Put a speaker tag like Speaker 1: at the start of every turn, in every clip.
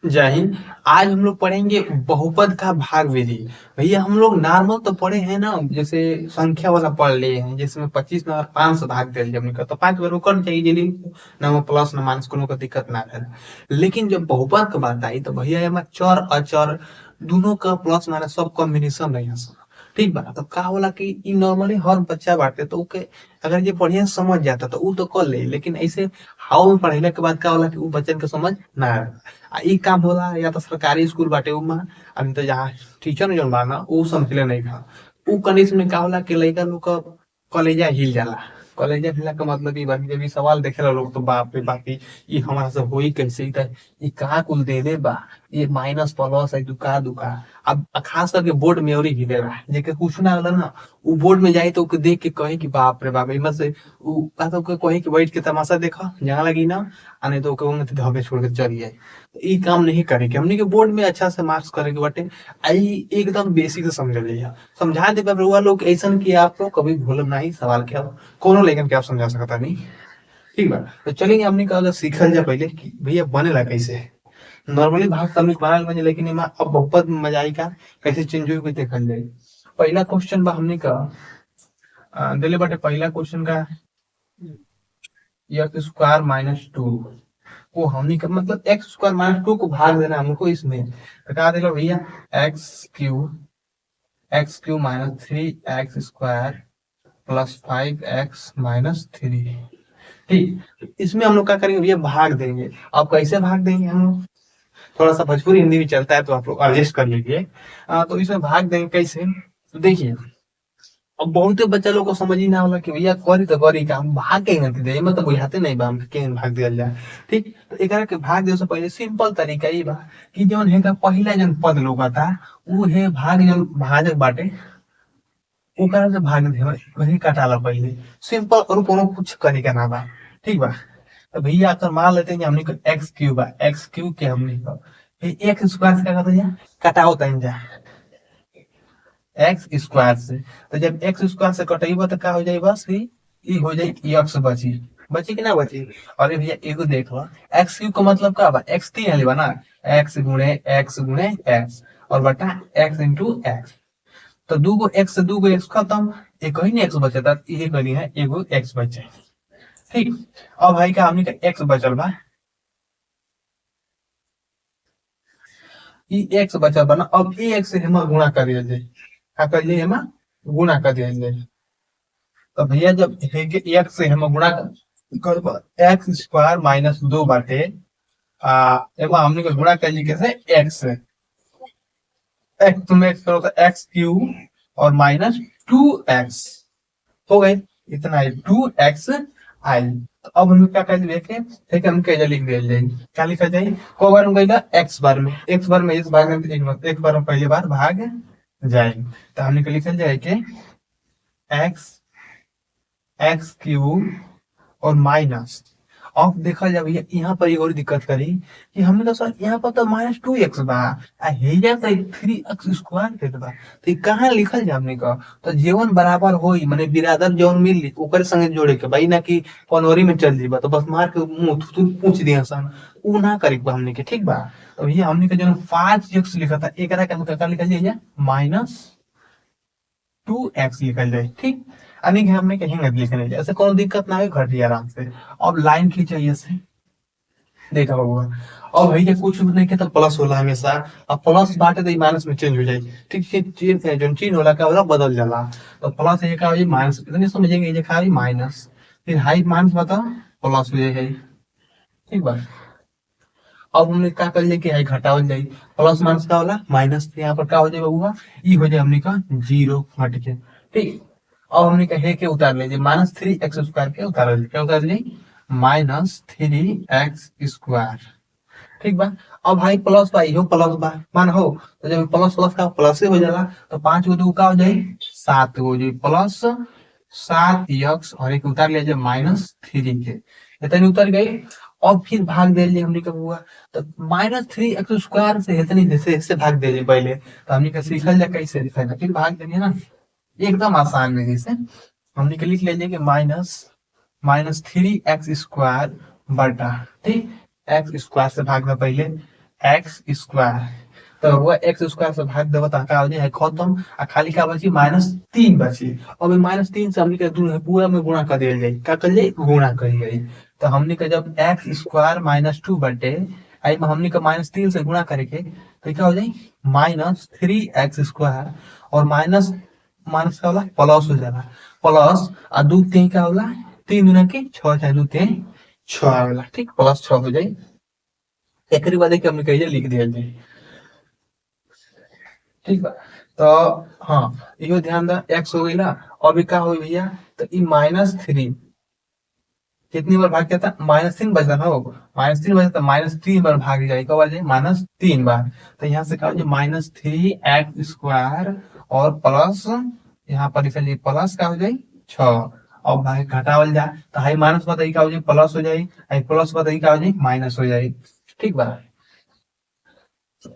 Speaker 1: जय हिंद। आज हम लोग पढ़ेंगे बहुपद का भाग विधि। भैया हम लोग नॉर्मल तो पढ़े हैं ना, जैसे संख्या वाला पढ़ लिए हैं, जिसमें 25 में 5 से भाग दिया हमने का तो 5 बार कर चाहिए जल्दी, ना वो प्लस ना माइनस कोनो का दिक्कत ना है। लेकिन जब बहुपद की बात आई तो भैया एमा चर अचर दोनों का प्लस माइनस सब कॉम्बिनेशन रही है। ठीक बा, तो का होला कि इ नॉर्मली हर बच्चा बाटे तो ओके अगर ये बढ़िया से समझ जाता तो ऊ तो कर ले, लेकिन ऐसे हाउ में पढ़ेला के बाद का होला कि ऊ बच्चन के समझ ना आवे। ई काम होला या तो सरकारी स्कूल बाटे उमा, आ नहीं तो जहाँ टीचर जौन बा ना ऊ समझले नहीं बा। ऊ कंडीशन में का होला कि लइका लोग क कलेजा हिल जाला। कलेजा हिलला का मतलब ई बा कि जब ई सवाल देखेला लोग तो बाप रे बाप, ई हमरा से होई कैसे, ई का कुल देले बा, ये माइनस प्लस है दुका दुका। अब खास करके बोर्ड में और ही हिलेला, जेके कुछ ना होला ना, ऊ बोर्ड में जाई तो ओके देख के कहे कि बाप रे बाप, इमा से ऊ का तो ओके कहे कि बैठ के तमाशा देखा जहाँ लगी ना, आ नहीं तो ओके वहां धके छोड़ के चली जाए। ई काम नहीं करे के हमनी के बोर्ड में अच्छा से मार्क्स करे के बाटे। आई एकदम बेसिक से समझ लिया, समझा दे बाबा रुआ लोग ऐसन कि आप लोग कभी भूलम नहीं सवाल के आप कोनो लेकिन के आप समझा सकता नहीं। ठीक बा, तो चलिए हमनी का अगर सीखल जाए पहले कि भैया बनेला कैसे। नॉर्मली भाग तो हमनी बनाल बने, लेकिन एमा अब बहुत मजा आई का कैसे चेंज हुई कोई देखल जाए। पहला क्वेश्चन बा हमनी का दिले बाटे, पहला क्वेश्चन का एक्स स्क्वायर माइनस टू को हमनी का मतलब एक्स स्क्वायर माइनस टू को भाग देना हमको इसमें, तो क्या देगा भैया x Q minus three x square plus five x minus three. ठीक, तो इसमें हम लोग क्या करेंगे भैया भाग देंगे। अब कैसे भाग देंगे हम लोग, थोड़ा सा भोजपुरी हिंदी भी चलता है तो आप लोग एडजस्ट कर लीजिए। तो इसमें भाग देंगे कैसे, तो देखिए अब बहुत बच्चा लोग को समझ ही ना होला कि भैया करी तो करी का हम भाग के नहीं दे मतलब बुझाते नहीं बा हम के भाग दिया जाए। ठीक, तो एकरा के भाग दे से पहले सिंपल तरीका ई बा कि जौन है का पहला जौन पद लोग था वो है भाग जौन भाजक बाटे ओकरा से भाग दे वही काटाला पहले, सिंपल और कोनो कुछ करे का ना बा। ठीक बा, तो भैया अगर मान लेते हैं कि हमने एक्स क्यूब बा, एक्स क्यूब के हमने एक्स स्क्वायर से क्या करते हैं कटाओ तन जा एक्स स्क्वायर से। तो जब एक्स स्क्वायर से कटेबा तो क्या हो जाए बस ई हो जाए एक्स बची, बची कि ना बची। और ये भैया एगो देख लो, एक्स क्यूब का मतलब क्या बा, एक्स तीन है बा ना, एक्स गुणे एक्स और बटा एक्स इंटू एक्स। तो दूगो एक्स से दूगो एक्स खत्म, एक ही एक्स बचता, ये करी है एगो एक्स बचे। ठीक, अब भाई का हमने का एक्स बचल बा, ई एक्स बचल बा ना, अब ई एक्स से हम गुणा कर दिया जाए, क्या कर दिया हम गुणा कर दिया जाए। तो भैया जब एक्स से हम गुणा कर एक्स स्क्वायर माइनस दो बाटे एमा हमने को गुणा कर ली कैसे एक्स से, एक्स में एक्स क्यूब और माइनस टू एक्स हो गए, इतना है टू एक्स आई। तो अब हम क्या कर देखे थे कि हम कैसे लिख दिया जाए, क्या लिखा जाए को बार में गईला एक्स बार में, एक्स बार में इस भाग में एक बार में पहली बार भाग जाएंगे। तो हमने को लिखा जाए कि एक्स एक्स क्यूब और माइनस, अब देखा जाए भैया यहाँ पर एक और दिक्कत करी कि हमने तो सर यहाँ पर तो माइनस टू एक्स बा आ हेजा तो थ्री एक्स स्क्वायर देत बा, तो ये कहाँ लिखल जाए हमने का, तो जीवन बराबर होई माने बिरादर जौन मिली ओकर संगे जोड़े के भाई ना कि पनोरी में चल जीबा तो बस मार के मुंह तू पूछ दिया सन, ऊ ना करे के बा हमने के। ठीक बा, तो भैया हमने के जो 5 एक्स लिखा था एकरा के अंदर का लिखल जाए माइनस टू एक्स लिखल जाए। ठीक, यानी कि हमने कहीं नहीं लिखने ऐसे कोनो दिक्कत ना है, घट जाए आराम से। अब लाइन खींचिए से, देखा बाबू और भैया कुछ भी नहीं के तो प्लस होला हमेशा, अब प्लस बाटे तो माइनस में चेंज हो जाए। ठीक है, चेंज जो चीन होला का होला बदल जाला, तो प्लस ये का हो माइनस, इतनी समझेंगे ये का माइनस, फिर हाई माइनस बताओ प्लस हो जाए। ठीक बा, अब हमने क्या कर लिया कि हाई घटावल जाए, प्लस माइनस का होला माइनस, यहाँ पर क्या हो जाए बाबू ई हो जाए हमने का जीरो हट के। ठीक, अब हमने कहे के उतार लीजिए माइनस थ्री एक्स स्क्वायर के उतार लीजिए, क्या उतार लीजिए माइनस थ्री एक्स स्क्वायर। ठीक बा, अब भाई प्लस बा इहो प्लस बा मान हो, तो जब प्लस प्लस का प्लस ही हो जाला तो पांच गो दो का हो जाए सात हो जाए प्लस सात एक्स और एक उतार लिया जाए माइनस थ्री के, इतनी उतर गई। और फिर भाग दे लिए हमने कब हुआ, तो माइनस थ्री एक्स स्क्वायर से इतनी जैसे इससे भाग दे पहले, तो हमने का सीखल जाए कैसे लिखा फिर भाग देंगे ना एकदम आसान विधि से। हमने के लिख लीजिए कि minus minus three x square बटा, ठीक, एक्स स्क्वायर से भागना पहले एक्स स्क्वायर, तो वो एक्स स्क्वायर से भाग देव तो का हो जाए खत्म, आ खाली का बची -3 बची। अब -3 से हमने के पूरा में गुणा कर दिया जाए, क्या कर जाए गुणा कर जाए। तो हमने का जब एक्स स्क्वायर -2 बटे आई में हमने का -3 से गुणा करेंगे तो क्या हो जाए -3x स्क्वायर, और माइनस माइनस का होला प्लस हो जाला, प्लस आ दू तीन का होला 3 गुना के 6 चाहे 2 3 6 आवेला, ठीक +6 हो जाए। एक बाद हमने कहिए लिख दिया जाए, ठीक बा। तो हाँ इहो ध्यान दा, एक्स हो गई ना। अभी का हो भैया, तो ई -3 कितनी बार भाग किया था, -3 बचता ना, हो -3 बचता, -3 बार भाग जाए, कब आ जाए -3 बार। तो यहाँ से क्या हो जाए -3x स्क्वायर और प्लस यहाँ पर लिखा जाए प्लस का हो जाए 6। अब भाई घटावल जाए तो हाई माइनस बताइए क्या हो जाए प्लस हो जाए, हाई प्लस बताइए क्या हो जाए माइनस हो जाए, ठीक बा।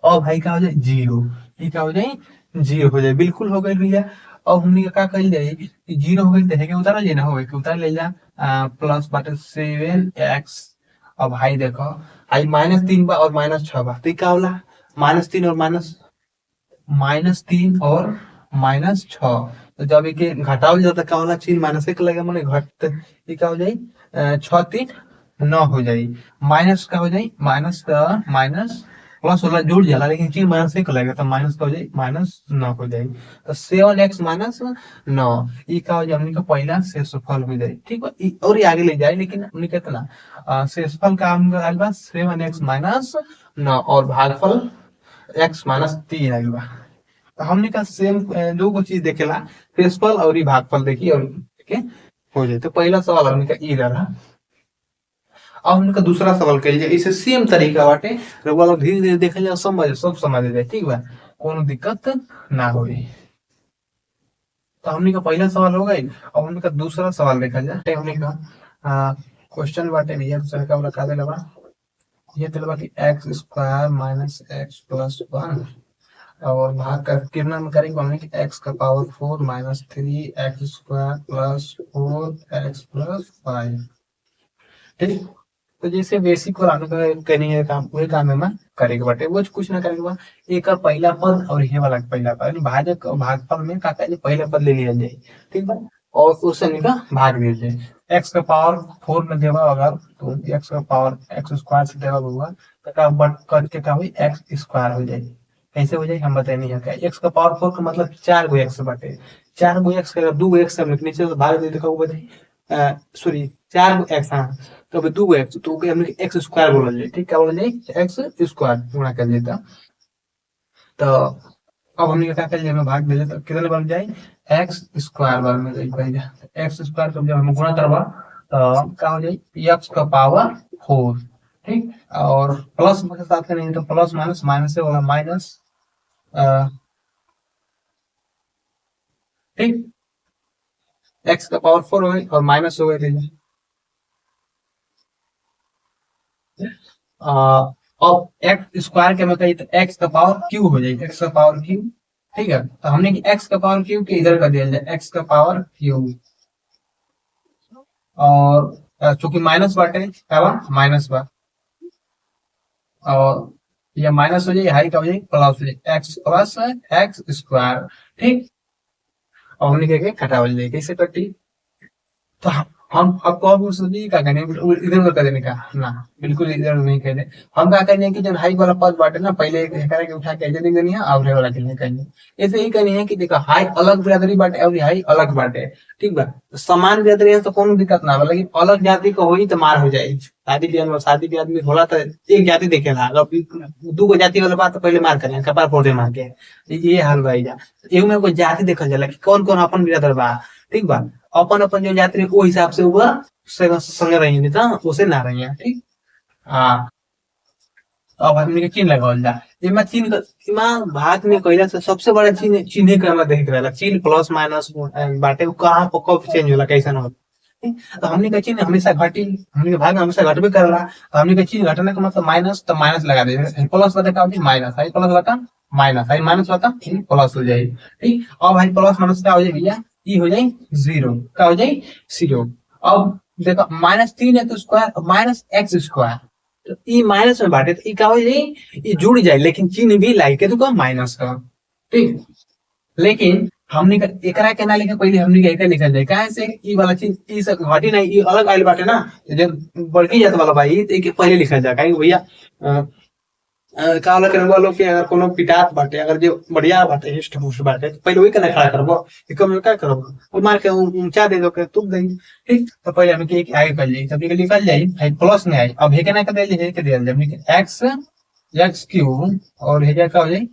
Speaker 1: अब भाई क्या हो जाए 0, ये क्या हो जाए 0 हो जाए, बिल्कुल हो गई भैया। अब हमने का कल जाए 0 हो गई तो है कि उतारा जाए ना, हो कि उतार ले जा प्लस बटे 7x। अब भाई देखो आई -3 बा और -6 बा, तो क्या होला -3 और -3 और -6। तो जब एक घटावल जाता क्या होला, चिन्ह माइनस एक लगे मैंने घटते, ये क्या हो जाए 6 3 9 हो जाए, माइनस का हो जाए माइनस माइनस प्लस वाला जुड़ जाला, लेकिन चिन्ह माइनस एक लगेगा तो माइनस का हो जाए -9 हो जाए। तो 7x -9 ये का हो जाए हमने का पहला शेषफल हो जाए, ठीक है। और ये आगे ले जाए, लेकिन हमने कितना शेषफल का हम 7x -9 और भागफल x -3 आगे बा। तो हमने का सेम दो गो चीज देखेला, शेषफल और ई भागफल देखी और देखे हो जाए। तो पहला सवाल हमने का ई रहा। अब हमने का दूसरा सवाल कल जाए, इसे सेम तरीका बाटे, रउआ लोग धीरे धीरे देखल जाए, सब समझ जाए, ठीक बा, कोनो दिक्कत ना होई। तो हमने का पहला सवाल हो गई। अब हमने का दूसरा सवाल देखा जाए, हमने का क्वेश्चन बाटे भैया दूसरा का लगा दे लबा, ये दिलवा कि एक्स स्क्वायर -x+1 और भाग कर कितना में करेंगे हमने कि x का power 4 -3x square plus 4x+5, ठीक। तो जैसे बेसिक और करनी है काम, वही काम है मैं करेगा बटे वो कुछ ना करेगा, एक और पहला पद और ये वाला पहला पद, भाजक भागफल में का पहला पद ले लिया जाए, ठीक बा, और उससे निका भाग दिया जाए। एक्स का पावर 4 में देवा अगर तो एक्स का पावर एक्स स्क्वायर से देवा होगा तो का बट करके का हुई एक्स स्क्वायर हो जाए। कैसे हो जाए हम बताए नहीं है, एक्स का पावर 4 का मतलब 4 गो एक्स बटे 4 गो एक्स का 2 गो एक्स हम नीचे से भाग दे तो बताए सॉरी 4 गो एक्स, हाँ तो अभी 2 गो एक्स तो हमने एक्स स्क्वायर बोल जाए, ठीक क्या बोल जाए एक्स स्क्वायर गुणा कर देता। तो अब हमने क्या कर लिया भाग दे तो कितने बन जाए एक्स स्क्वायर बार में जाए, एक्स स्क्वायर को जब हम गुणा करवा तो क्या हो जाए एक्स का पावर 4, ठीक। और प्लस के साथ करेंगे तो प्लस माइनस, माइनस से होगा माइनस, ठीक, एक्स का पावर 4 हो गई और माइनस हो गई। अब एक्स स्क्वायर के में कही तो एक्स का पावर क्यू हो जाए, एक्स का पावर क्यू, ठीक है। तो हमने कि एक्स का पावर क्यू के इधर कर दिया जाए एक्स का पावर क्यू, और चूंकि माइनस बाटे माइनस बा और ये माइनस हो जाए हाई का हो जाए प्लस हो जाए एक्स प्लस एक्स स्क्वायर, ठीक। और हमने क्या घटावल जाए कैसे कटी, तो हम आपको अब सोचिए क्या करें इधर उधर कर देने का ना, बिल्कुल इधर नहीं करें। हम क्या करेंगे कि जब हाई वाला पद बाटे ना पहले करके उठा के ऐसे लिख देनी है और वाला के लिए करेंगे, ऐसे ही करनी है कि देखो हाई अलग बिरादरी बाटे और हाई अलग बाटे, ठीक बा। तो समान बिरादरी है तो कोनो दिक्कत ना बा, लेकिन अलग जाति को होई तो मार हो जाए। शादी के आदमी होला तो एक जाति देखेला, अगर दू गो जाति वाला बात तो पहले मार करें कपार फोड़ दे मार के, ये हाल भाई जा एगो में कोई जाति देखल जाला कि कौन कौन अपन बिरादर बा, ठीक बा। अपन अपन जो यात्री वो हिसाब से वो संग रहेंगे तो उसे ना रहेंगे, ठीक। हाँ अब हमने के चिन्ह लगावल जा, इमा चिन्ह इमा भाग में कइला से सबसे बड़ा चिन्ह चिन्ह के हमरा देख रहला, चिन्ह प्लस माइनस बाटे कहां पर कब चेंज होला कैसन हो, तो हमने का चिन्ह हमेशा घटी, हमने के भाग में हमेशा घटबे करला। तो हमने के चिन्ह घटने का मतलब माइनस, तो माइनस लगा दे, प्लस बता का माइनस, आई प्लस बता माइनस, आई माइनस बता प्लस हो जाए, ठीक। अब भाई प्लस माइनस क्या हो जाए भैया, ये हो जाए 0, क्या हो जाए 0। अब देखो -3 एक्स स्क्वायर -x स्क्वायर, तो ई माइनस में बांटे तो ई का हो जाई, ई जुड़ जाए लेकिन चिन्ह भी लाई के तो माइनस का। ठीक, लेकिन हमने एकरा के ना लिखे, पहले हमने के लिखल जाए काहे से ई वाला चीज ई सब घटी नहीं, ई अलग आइल बाटे ना, जब बड़की जात वाला भाई तो के पहले लिखल जाए काहे भैया का वाला करबो लोग के अगर कोनो पिटात बाटे, अगर जो बढ़िया बाटे हिस्ट पुस्ट बाटे तो पहले वही कने खड़ा करबो, ई कम का करबो और मार के ऊंचा दे दो के तुम दे। ठीक, तो पहले हम के आगे कर जाए, तब निकल जाए भाई प्लस में आई, अब हे के ना कर दे हे के दे जब x x क्यूब और हे का हो जाए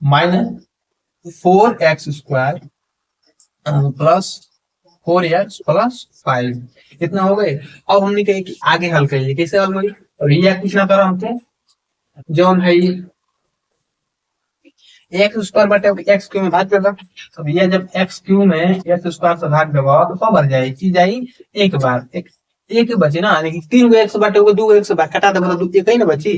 Speaker 1: minus 4x square plus 4x plus 5 इतना हो गए। अब हमने कहे कि आगे हल करिए, कैसे हल करिए, और ये कुछ ना करो हमको जो है एक्स स्क्वायर बटे एक्स क्यू में भाग देगा, तो भैया जब एक्स क्यू में एक्स स्क्वायर से भाग देगा तो कब बढ़ जाएगी जाई एक बार, एक बचे ना, यानी कि 3 गो एक्स बाटे होगा, 2 गो एक्स कटा देगा तो एक ही ना बची,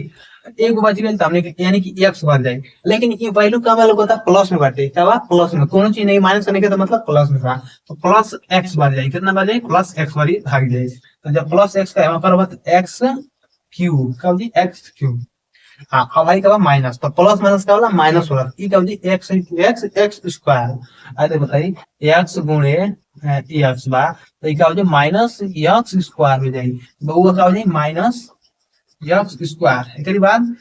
Speaker 1: एक बच गई तो हमने यानी कि एक्स बढ़ जाए। लेकिन ये वैल्यू का वाला होता प्लस में बाटे, क्या हुआ प्लस में, कोनो चीज नहीं माइनस करने के तो मतलब प्लस में था, तो प्लस एक्स बढ़ जाए, कितना बढ़ जाए प्लस एक्स वाली भाग जाए। तो जब प्लस एक्स का यहाँ पर एक्स क्यूब कब जी एक्स क्यूब, हाँ अब भाई क्या माइनस, तो प्लस माइनस का वाला माइनस होगा, ई का जी एक्स एक्स एक्स स्क्वायर, अरे बताइए एक्स गुणे एक्स बा तो ई का हो जाए माइनस एक्स स्क्वायर हो जाए, बहुआ का हो जाए माइनस एक्स स्क्वायर, एक बाद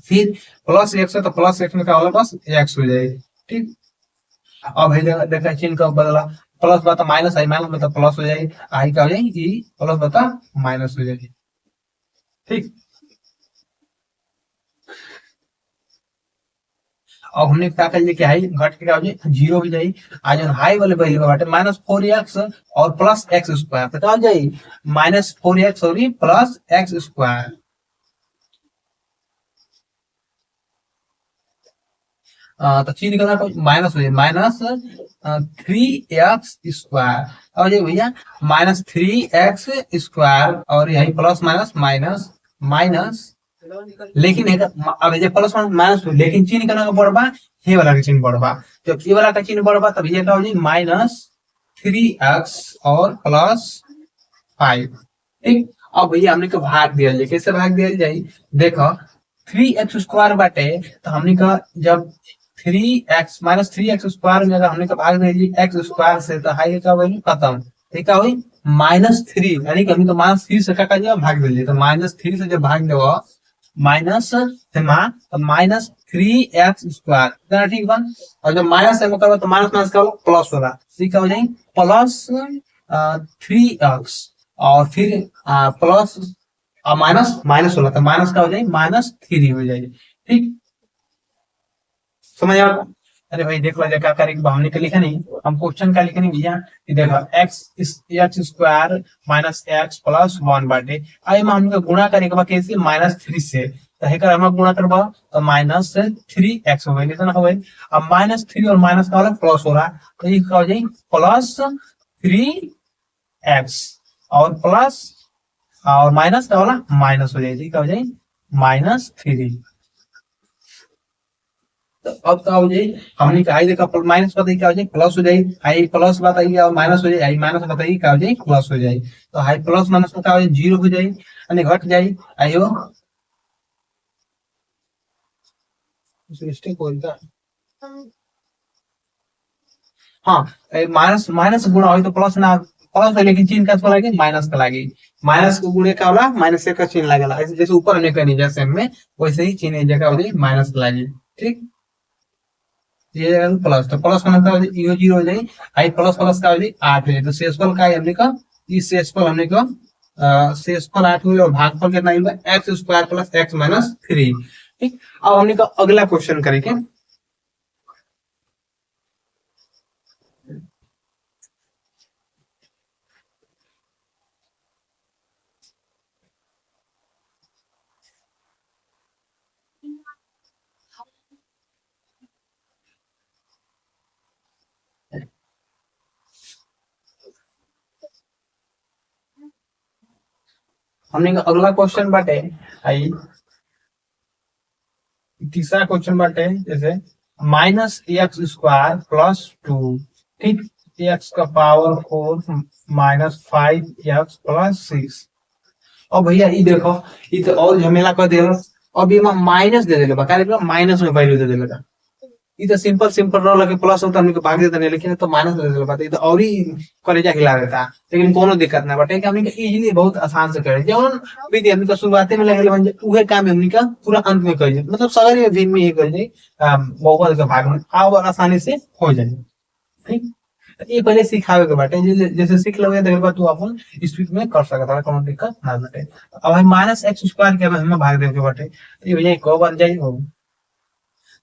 Speaker 1: फिर प्लस एक्स है तो प्लस एक्स में क्या होगा बस एक्स हो जाए। ठीक, अब भाई देखा चिन्ह का बदला, प्लस बता माइनस आई, माइनस बता प्लस हो जाए, आई का हो जाए ई प्लस बता माइनस हो जाए। ठीक, अब हमने क्या कर लिया, हाई घट के क्या हो जाए जीरो हो जाए, आज हाई वाले वैल्यू का बाटे माइनस 4x और प्लस एक्स स्क्वायर तो क्या हो जाए माइनस 4x और प्लस एक्स स्क्वायर, तो चीज निकलना माइनस हो जाए माइनस 3x स्क्वायर, और ये भैया माइनस 3x स्क्वायर और यही प्लस माइनस माइनस माइनस, लेकिन अब ये प्लस माइनस लेकिन चिन्ह निकलना बढ़बा, ये वाला का चिन्ह बढ़बा, जब ये वाला का चिन्ह बढ़बा तब ये क्या हो जाए माइनस 3x और प्लस 5। ठीक, अब भैया हमने को भाग दिया जाए, कैसे भाग दिया जाए, देखो 3x स्क्वायर बाटे तो हमने का जब 3x माइनस 3x स्क्वायर में अगर हमने का भाग दिया एक्स स्क्वायर से तो हाई का वैल्यू खत्म, ठीक है हुई माइनस 3, यानी कि हमने तो माइनस 3 से का दिया भाग दिया, तो माइनस 3 से जब भाग देगा माइनस माइनस 3x स्क्वायर, ठीक बा, और जब माइनस से करो तो माइनस माइनस का प्लस होगा, ठीक हो जाए प्लस 3x और फिर प्लस माइनस माइनस होगा तो माइनस का हो जाए माइनस 3 हो जाएगी। ठीक, समझ आ, अरे भाई देख लो क्या करेंगे, हमने का लिखा नहीं, हम क्वेश्चन का लिखे नहीं भैया, देखो x square minus x plus 1 बाटे, आई में हमने गुणा करेंगे बा कैसे माइनस 3 से, तो हेकर हम गुणा करबा तो माइनस 3x हो गई, कितना हो गई, अब माइनस 3 और माइनस का वाला प्लस हो रहा तो ये क्या हो जाए प्लस 3x और प्लस और माइनस का वाला माइनस हो जाए, क्या हो जाए माइनस 3। तो अब क्या हो जाए हमने आई देखा माइनस बताइए क्या हो जाए प्लस हो जाए, आई प्लस बताइए और माइनस हो जाए, आई माइनस बताइए क्या हो जाए प्लस हो जाए, तो हाई प्लस माइनस में क्या हो जाए जीरो हो जाए, यानी घट जाए आयो हाँ माइनस माइनस गुणा हो तो प्लस ना प्लस है, लेकिन चिन्ह का तो लगे माइनस का लगे, माइनस को गुणे का वाला माइनस का चिन्ह लगेगा, जैसे ऊपर हमने करनी जैसे में वैसे ही चिन्ह जगह हो जाए माइनस का लगे। ठीक, ये प्लस तो प्लस का मतलब जीरो जीरो हो जाए, आई प्लस प्लस का हो जाए 8 हो जाए, तो शेषफल का हमने का इस शेषफल हमने का शेषफल 8 हुई और भागफल कितना हुआ x square plus x minus 3। ठीक, अब हमने का अगला क्वेश्चन करेंगे, हमने का अगला क्वेश्चन बाटे आई तीसरा क्वेश्चन बाटे जैसे माइनस एक्स स्क्वायर प्लस 2, ठीक, एक्स का पावर 4 माइनस 5 एक्स प्लस 6, अब भैया ये देखो, ये तो और झमेला कर देगा। अब ये माइनस दे देगा, बकायदा माइनस में वैल्यू दे देगा। ये तो सिंपल सिंपल रह लगे प्लस होता हमने भाग देता नहीं, लेकिन तो माइनस दे देगा बात, ये तो और ही कलेजा हिला देता। लेकिन कोनो दिक्कत ना बटे कि हमने इजीली बहुत आसान से करे जवन विधि हमने का शुरुआत में लगे बन उहे काम हमने का पूरा अंत में कर जाए, मतलब सगरी दिन में ही कर जाए, बहुपद का भाग में और आसानी से हो जाए। ठीक, ये पहले सिखावे के बाटे, जैसे सीख लोगे तो बाद तू अपन स्पीड में कर सकता है, कोनो दिक्कत ना बटे। अब हम माइनस एक्स स्क्वायर के हमें भाग देवे के बाटे, ये भैया को बन जाई हो।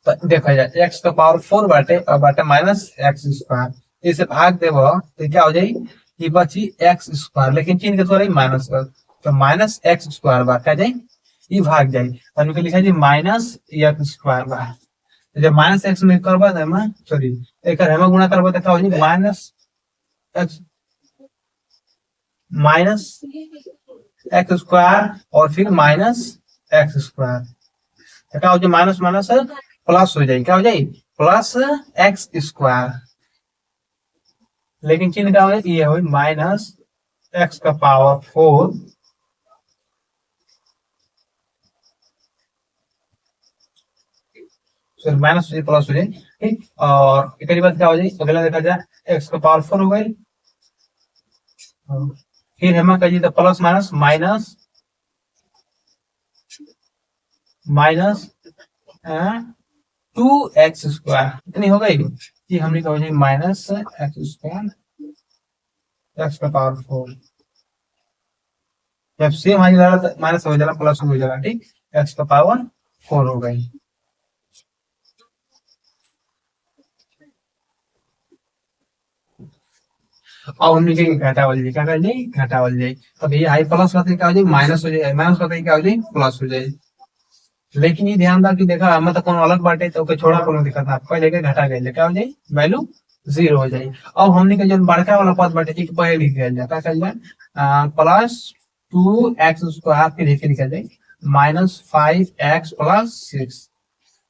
Speaker 1: तो देखा जाए एक्स का पावर 4 बाटे और बाटे माइनस एक्स स्क्वायर, इसे भाग देव तो क्या हो जाए, ये बची एक्स स्क्वायर, लेकिन चिन्ह के थोड़ा माइनस कर, तो माइनस एक्स स्क्वायर बा क्या जाए, ये भाग जाए तो हमके लिखा जाए माइनस एक्स स्क्वायर बा। जब माइनस एक्स में करबा है ना, सॉरी एक हेमा गुणा करबा तो क्या हो जाए minus x, minus x square और फिर माइनस एक्स स्क्वायर, क्या हो जाए माइनस माइनस प्लस हो जाए, क्या हो जाए प्लस एक्स स्क्वायर, लेकिन चिन्ह क्या हो जाए ये हो माइनस एक्स का पावर 4 माइनस हो जाए प्लस हो जाए। ठीक, और एक बात क्या हो जाए अगला देखा जाए एक्स का पावर 4 हो गई, फिर हम कहिए तो plus minus minus minus 2x square इतनी हो गई, ये हमने कहा जाए माइनस एक्स स्क्वायर एक्स का पावर 4, जब सेम आ जाएगा माइनस हो जाएगा प्लस हो जाएगा। ठीक, एक्स का पावर 4 हो गई। अब हमने घटावल जाए, क्या कर जाए घटावल जाए, अब ये आई प्लस होते क्या हो जाए माइनस हो जाए, माइनस होते क्या हो जाए प्लस हो जाए। लेकिन ये ध्यान रख कि देखा मतलब कोनो अलग बाटे तो छोड़ा कोनो दिक्कत ना, पहले के घटा गए क्या हो जाए वैल्यू 0 हो जाए। अब हमने का जो बड़का वाला पद बाटे ठीक पहले लिख दिया जाए, क्या कर जाए प्लस 2x स्क्वायर फिर लिख जाए माइनस 5x प्लस 6।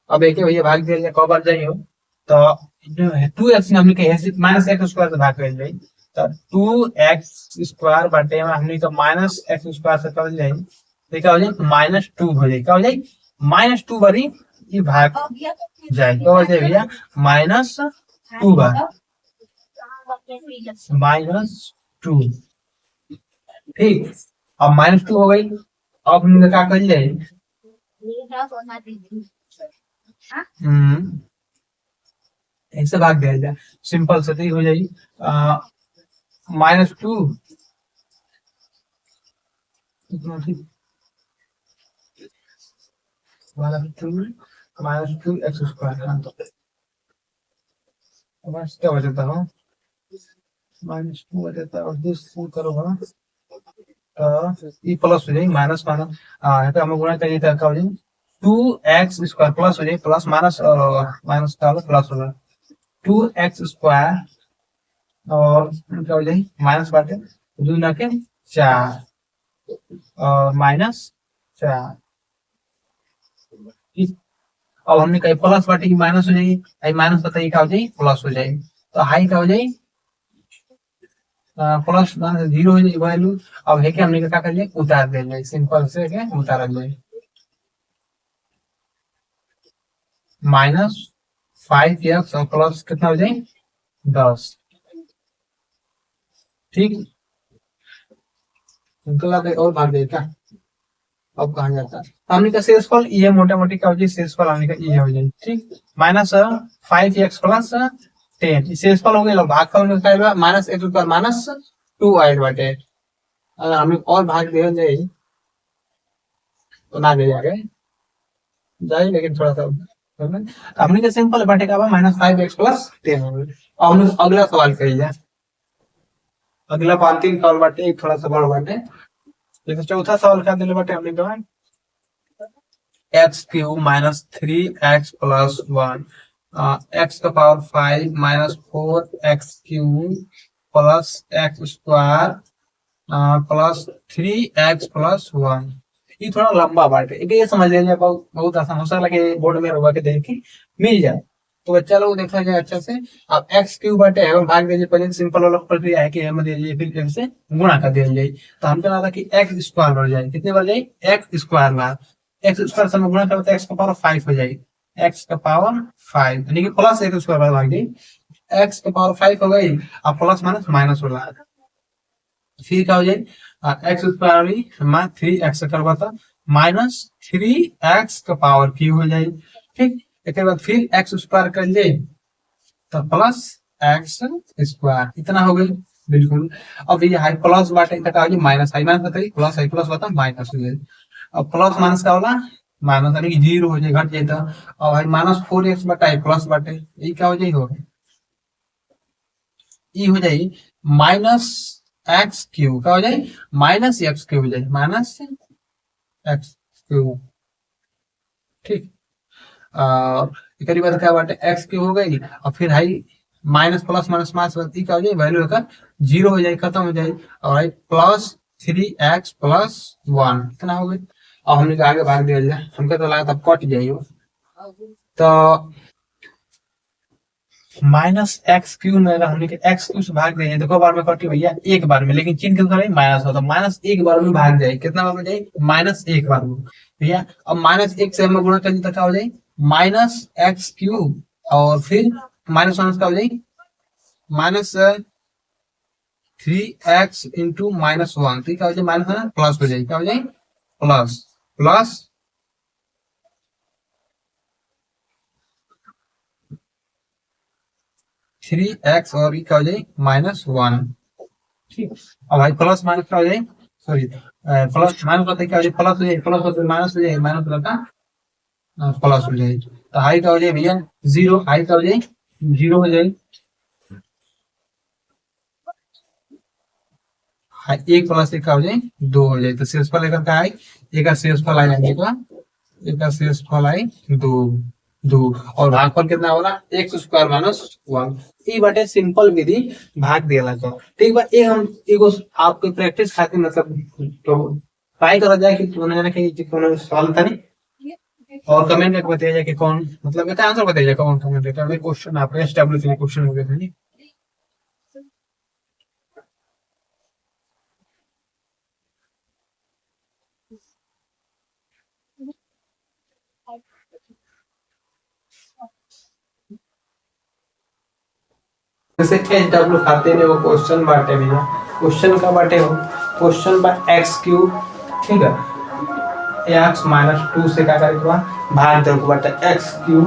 Speaker 1: अब एक भैया भाग दिया जाए कब जाए हो तो 2x हमने कहे माइनस एक्स स्क्वायर से भाग कर जाए, तो 2x स्क्वायर बाटे हमने तो माइनस एक्स स्क्वायर से कर जाए तो क्या हो जाए माइनस 2 हो जाए, क्या हो जाए माइनस 2 बड़ी ये भाग जाए, क्या हो जाए भैया माइनस 2 बार माइनस 2। ठीक, अब माइनस 2 हो गई, अब हमने क्या कर जाए ऐसे भाग दिया जाए सिंपल से हो जाए माइनस 2 माइनस 2 एक्स स्क्वायर, क्या बचता हो माइनस 2 बचता है और दिस करो तो ये प्लस हो जाए माइनस माइनस तो हमें गुणा चाहिए था क्या हो जाए 2x स्क्वायर प्लस हो जाए प्लस माइनस माइनस का प्लस होगा 2x स्क्वायर और क्या हो जाए माइनस बाटे 2 ना के 4 और माइनस 4। अब हमने कही प्लस बाटे की माइनस हो जाएगी, आई माइनस बताइए क्या हो जाए प्लस हो जाए, तो हाई क्या हो जाए प्लस माइनस 0 हो जाए वैल्यू। अब है कि हमने क्या कर लिया उतार दे जाए सिंपल से क्या उतार जाए माइनस 5x और प्लस कितना हो जाए 10। ठीक, और भाग देगा अब कहा जाता है हमने का शेषफल ये मोटा मोटी क्या हो जाए शेषफल हमने का ये हो जाए। ठीक, माइनस 5x प्लस 10 शेषफल हो गया, भागफल में क्या माइनस एक्स ऊपर माइनस 2 आइड बाटे, अगर हमें और भाग दिया जाए तो ना दे जाए लेकिन थोड़ा सा हमने का सिंपल बाटे का माइनस 5x प्लस 10 हो गया। अब हम अगला सवाल करिए, अगला अंतिम सवाल बाटे एक थोड़ा सा बड़ा बाटे, जैसे चौथा सवाल क्या दिले बाटे हमने कहा x cube minus 3x plus 1 x का power 5 minus 4x cube plus x square plus 3x plus 1। ये थोड़ा लंबा बाटे, ये समझ लीजिए बहुत आसान हो सकता है बोर्ड में होगा के देख के मिल जाए। तो बच्चा लोग देखा जाए अच्छा से। अब एक्स क्यूब बाटे एवं भाग दीजिए, पहले सिंपल वाला प्रक्रिया है कि एम दे दीजिए फिर एक्स से गुणा कर दिया जाए। तो हमको लगा था कि एक्स स्क्वायर बढ़ जाए, कितने बढ़ जाए, x square bar x square से गुणा करो तो एक्स का पावर 5 हो जाए, एक्स का पावर 5 यानी कि प्लस एक्स स्क्वायर बार भाग जाए, एक्स का पावर 5 हो गई। अब प्लस माइनस माइनस होला, फिर क्या हो जाए, एक्स स्क्वायर भी मान 3x करवा था माइनस 3x का पावर क्यू हो जाए। ठीक, एक बाद फिर एक्स स्क्वायर कर ले तो प्लस एक्स स्क्वायर इतना हो गई। बिल्कुल। अब ये हाई प्लस बाटे का माइनस हाई माइनस बताइए, प्लस हाई प्लस बता माइनस हो जाए। अब प्लस माइनस का होला माइनस यानी कि जीरो हो जाए, घट जाए तो। और भाई माइनस 4x बाटे प्लस बाटे, ये क्या हो जाए, हो ये हो जाए माइनस एक्स क्यूब, क्या हो जाए, माइनस एक्स क्यूब हो जाए, माइनस एक्स क्यूब। ठीक, एक बार क्या बाटे एक्स क्यूब हो गई, और फिर high minus plus minus minus क्या हो जाए, वैल्यू का जीरो हो जाए, खत्म हो जाए। और प्लस 3x+1 कितना हो गई। और हमने आगे भाग दिया जाए, हमको तो लगा था कट जाइए, तो माइनस एक्स क्यू हमने एक्स क्यू से भाग देंगे, देखो बार में कटी भैया एक बार में, लेकिन चिन्ह कितना माइनस होता, माइनस एक बार में भाग जाए, कितना बार में जाए, माइनस एक बार में भैया। अब माइनस एक से हम गुणा कर तो क्या हो जाए, माइनस एक्स क्यूब, और फिर माइनस माइनस क्या हो जाए, माइनस 3x इंटू -1, ठीक है, माइनस प्लस हो जाए, क्या हो जाए, प्लस प्लस 3x और क्या हो जाए -1। ठीक, अब भाई प्लस माइनस क्या हो जाए, सॉरी प्लस माइनस होता है, क्या हो जाए, प्लस हो जाए, प्लस होता है माइनस हो जाए, माइनस होता प्लस हो जाए। तो हाई क्या हो जाए भैया, जीरो, हाई क्या हो जाए, जीरो हो जाए। एक प्लस एक का हो जाए दो हो जाए, तो शेषफल लेकर का आए, एक का शेषफल आ जाएगा, एक का शेषफल आए दो, दो, और भागफल कितना होगा, एक्स स्क्वायर माइनस 1। ये बाटे सिंपल विधि भाग देला का। ठीक बा, एक हम एगो आपके प्रैक्टिस खातिर मतलब तो ट्राई करा जाए कि उन्होंने जाने कि कोनो सवाल था नहीं, और कमेंट करके बताइए जाए कि कौन मतलब इसका आंसर बताइए जाए कौन कमेंट देता है, क्वेश्चन आप एसडब्ल्यू क्वेश्चन हो गए थे नहीं। जैसे एचडब्ल्यू खाते में वो क्वेश्चन बांटे भैया, क्वेश्चन का बांटे हो, क्वेश्चन बा एक्स क्यूब, ठीक है, एक्स -2 से क्या करेगा भाग दो बांटे x cube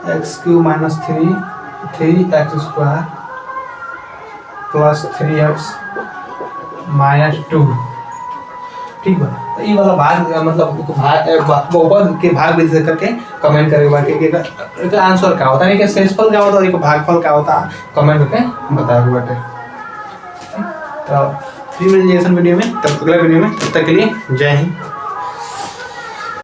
Speaker 1: -3 3x square plus 3x -2। ठीक है, तो ये वाला भाग मतलब बहुपद के भाग विधि से करके कमेंट करेगा कि आंसर क्या होता है, कि शेषफल क्या होता है, भागफल क्या होता है, कमेंट करके बताएगा बेटे। तो फिर मिलेंगे वीडियो में, तब अगले वीडियो में, तब तक के लिए जय हिंद।